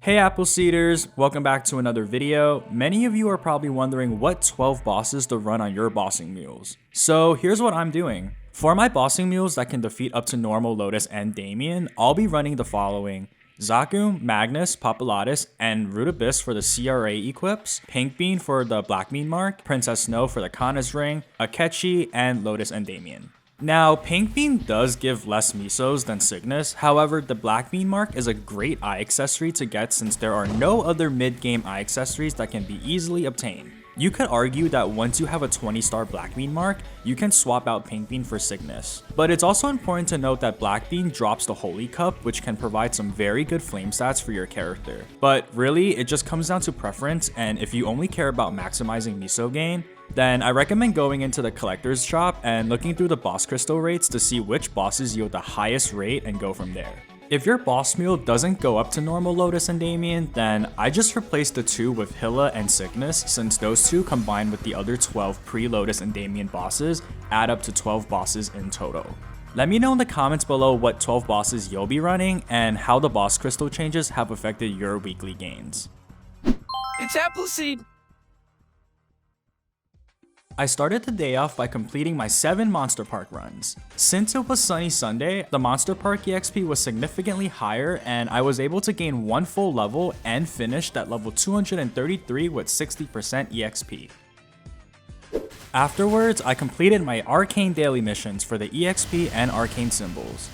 Hey Appleseeders, welcome back to another video. Many of you are probably wondering what 12 bosses to run on your bossing mules. So here's what I'm doing. For my bossing mules that can defeat up to normal Lotus and Damien, I'll be running the following: Zaku, Magnus, Populatus, and Root Abyss for the CRA equips, Pink Bean for the Black Bean mark, Princess Snow for the Kana's ring, Akechi, and Lotus and Damien. Now, Pink Bean does give less mesos than Cygnus, however, the Black Bean mark is a great eye accessory to get since there are no other mid-game eye accessories that can be easily obtained. You could argue that once you have a 20-star Black Bean mark, you can swap out Pink Bean for Cygnus. But it's also important to note that Black Bean drops the Holy Cup, which can provide some very good flame stats for your character. But really, it just comes down to preference, and if you only care about maximizing meso gain, then I recommend going into the collector's shop and looking through the boss crystal rates to see which bosses yield the highest rate and go from there. If your boss mule doesn't go up to normal Lotus and Damien, then I just replace the two with Hilla and Cygnus, since those two combined with the other 12 pre-Lotus and Damien bosses add up to 12 bosses in total. Let me know in the comments below what 12 bosses you'll be running and how the boss crystal changes have affected your weekly gains. It's Appleseed! I started the day off by completing my 7 Monster Park runs. Since it was Sunny Sunday, the Monster Park EXP was significantly higher and I was able to gain 1 full level and finished at level 233 with 60% EXP. Afterwards, I completed my Arcane daily missions for the EXP and Arcane symbols.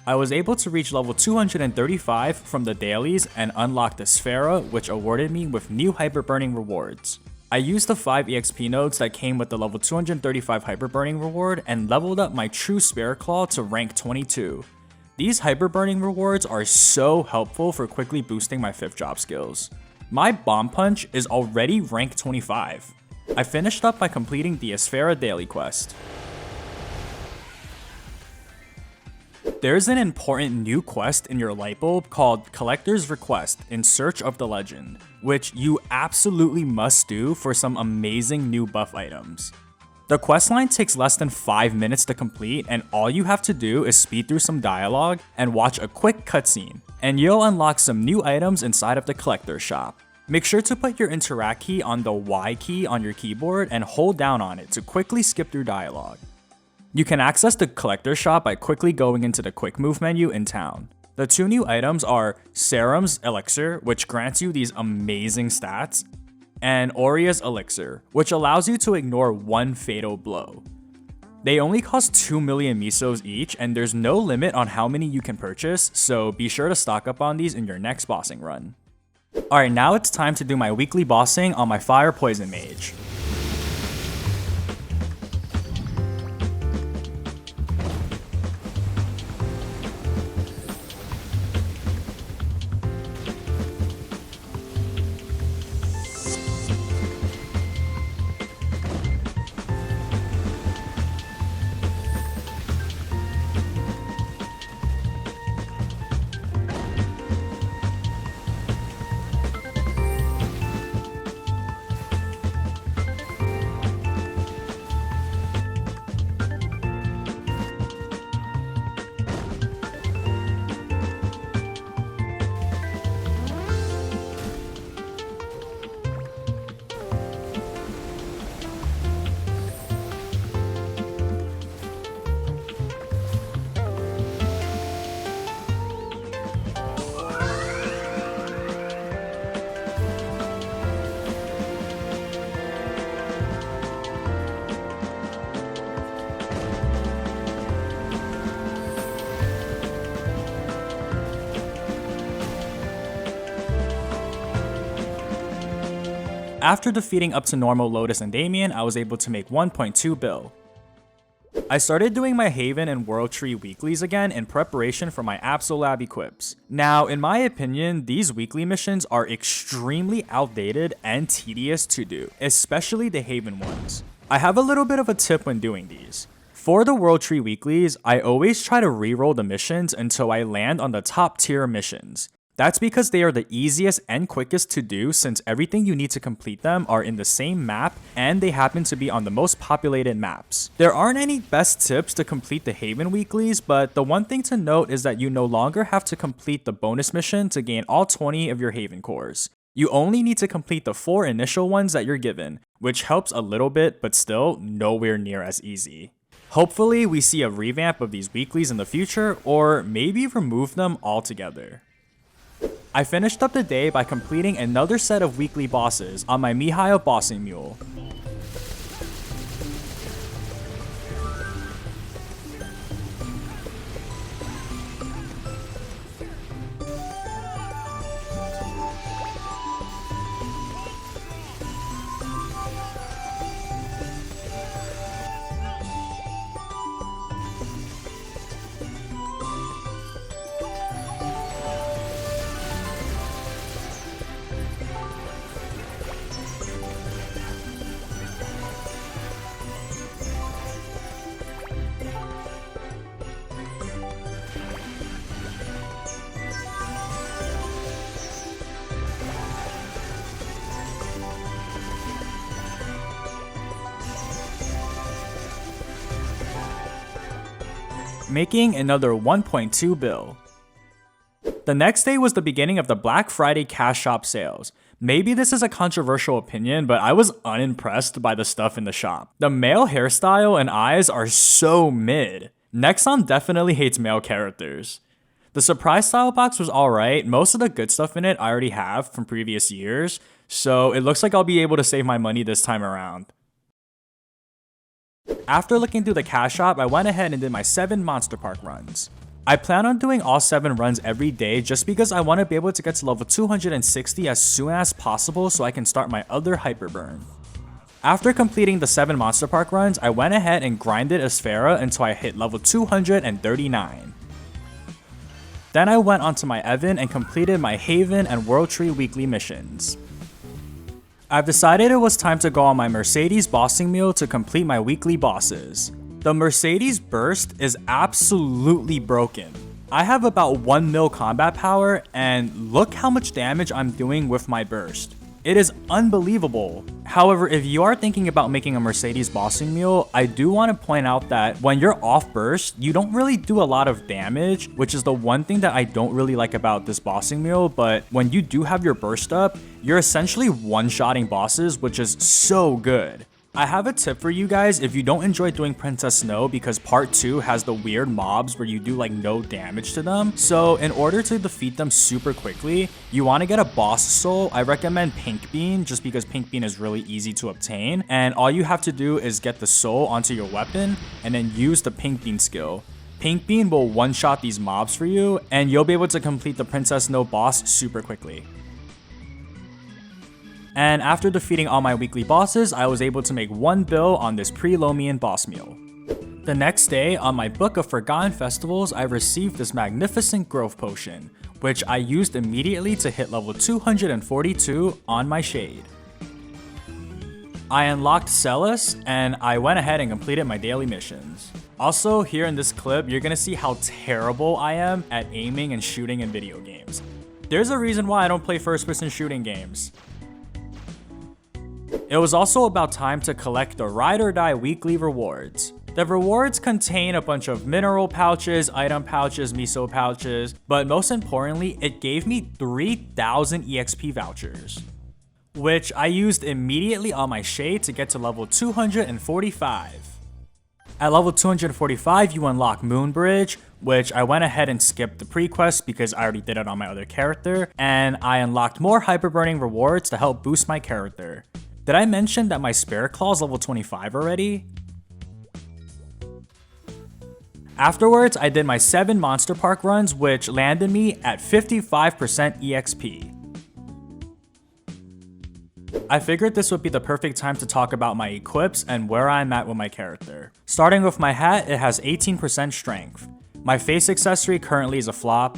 I was able to reach level 235 from the dailies and unlock the Sphera, which awarded me with new Hyper Burning rewards. I used the 5 EXP nodes that came with the level 235 Hyper Burning reward and leveled up my True Spare Claw to rank 22. These Hyper Burning rewards are so helpful for quickly boosting my 5th job skills. My Bomb Punch is already rank 25. I finished up by completing the Sphera daily quest. There's an important new quest in your light bulb called Collector's Request in Search of the Legend, which you absolutely must do for some amazing new buff items. The questline takes less than 5 minutes to complete, and all you have to do is speed through some dialogue and watch a quick cutscene, and you'll unlock some new items inside of the collector's shop. Make sure to put your interact key on the Y key on your keyboard and hold down on it to quickly skip through dialogue. You can access the collector's shop by quickly going into the quick move menu in town. The 2 new items are Serum's Elixir, which grants you these amazing stats, and Oria's Elixir, which allows you to ignore 1 fatal blow. They only cost 2 million mesos each, and there's no limit on how many you can purchase, so be sure to stock up on these in your next bossing run. Alright, now it's time to do my weekly bossing on my Fire Poison Mage. After defeating up to normal Lotus and Damien, I was able to make 1.2 bill. I started doing my Haven and World Tree weeklies again in preparation for my absolab equips. Now, in my opinion, these weekly missions are extremely outdated and tedious to do, especially the Haven ones. I have a little bit of a tip when doing these. For the World Tree weeklies, I always try to reroll the missions until I land on the top tier missions. That's because they are the easiest and quickest to do since everything you need to complete them are in the same map and they happen to be on the most populated maps. There aren't any best tips to complete the Haven weeklies, but the one thing to note is that you no longer have to complete the bonus mission to gain all 20 of your Haven cores. You only need to complete the 4 initial ones that you're given, which helps a little bit but still nowhere near as easy. Hopefully we see a revamp of these weeklies in the future or maybe remove them altogether. I finished up the day by completing another set of weekly bosses on my Mihail bossing mule. Making another 1.2 bill. The next day was the beginning of the Black Friday cash shop sales. Maybe this is a controversial opinion, but I was unimpressed by the stuff in the shop. The male hairstyle and eyes are so mid. Nexon definitely hates male characters. The surprise style box was alright, most of the good stuff in it I already have from previous years, so it looks like I'll be able to save my money this time around. After looking through the cash shop, I went ahead and did my 7 Monster Park runs. I plan on doing all 7 runs every day just because I want to be able to get to level 260 as soon as possible so I can start my other Hyper Burn. After completing the 7 Monster Park runs, I went ahead and grinded Asphera until I hit level 239. Then I went onto my Evan and completed my Haven and World Tree weekly missions. I've decided it was time to go on my Mercedes bossing mule to complete my weekly bosses. The Mercedes burst is absolutely broken. I have about 1 mil combat power and look how much damage I'm doing with my burst. It is unbelievable. However, if you are thinking about making a Mercedes bossing mule, I do want to point out that when you're off burst, you don't really do a lot of damage, which is the one thing that I don't really like about this bossing mule, but when you do have your burst up, you're essentially one-shotting bosses, which is so good. I have a tip for you guys if you don't enjoy doing Princess Snow because part 2 has the weird mobs where you do like no damage to them. So in order to defeat them super quickly, you want to get a boss soul. I recommend Pink Bean just because Pink Bean is really easy to obtain. And all you have to do is get the soul onto your weapon and then use the Pink Bean skill. Pink Bean will one-shot these mobs for you and you'll be able to complete the Princess Snow boss super quickly. And after defeating all my weekly bosses, I was able to make 1 bill on this pre-Lomian boss mule. The next day, on my Book of Forgotten Festivals, I received this magnificent growth potion, which I used immediately to hit level 242 on my Shade. I unlocked Celis, and I went ahead and completed my daily missions. Also, here in this clip, you're gonna see how terrible I am at aiming and shooting in video games. There's a reason why I don't play first-person shooting games. It was also about time to collect the Ride or Die weekly rewards. The rewards contain a bunch of mineral pouches, item pouches, meso pouches, but most importantly, it gave me 3,000 EXP vouchers, which I used immediately on my Shade to get to level 245. At level 245, you unlock Moonbridge, which I went ahead and skipped the pre-quest because I already did it on my other character, and I unlocked more hyper burning rewards to help boost my character. Did I mention that my Spirit Claw is level 25 already? Afterwards, I did my 7 Monster Park runs, which landed me at 55% EXP. I figured this would be the perfect time to talk about my equips and where I'm at with my character. Starting with my hat, it has 18% strength. My face accessory currently is a flop.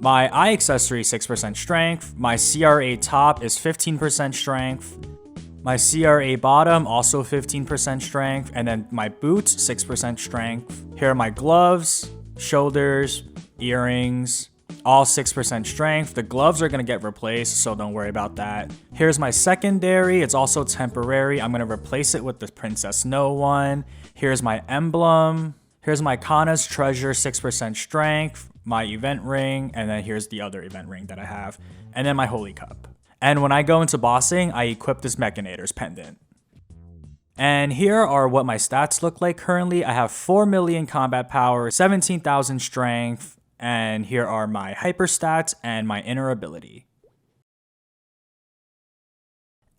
My eye accessory 6% strength, my CRA top is 15% strength, my CRA bottom also 15% strength, and then my boots 6% strength. Here are my gloves, shoulders, earrings, all 6% strength. The gloves are going to get replaced, so don't worry about that. Here's my secondary. It's also temporary. I'm going to replace it with the Princess No one. Here's my emblem. Here's my Kana's Treasure, 6% strength, my event ring, and then here's the other event ring that I have, and then my Holy Cup. And when I go into bossing, I equip this Mechanator's pendant. And here are what my stats look like currently. I have 4 million combat power, 17,000 strength, and here are my hyper stats and my inner ability.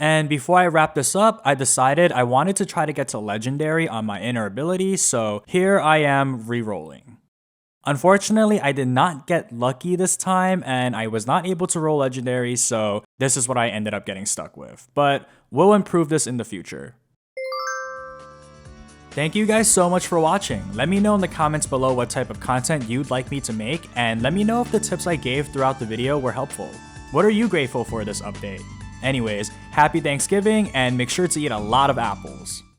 And before I wrap this up, I decided I wanted to try to get to legendary on my inner ability, so here I am re-rolling. Unfortunately, I did not get lucky this time, and I was not able to roll legendary, so this is what I ended up getting stuck with. But we'll improve this in the future. Thank you guys so much for watching. Let me know in the comments below what type of content you'd like me to make, and let me know if the tips I gave throughout the video were helpful. What are you grateful for this update? Anyways, happy Thanksgiving, and make sure to eat a lot of apples.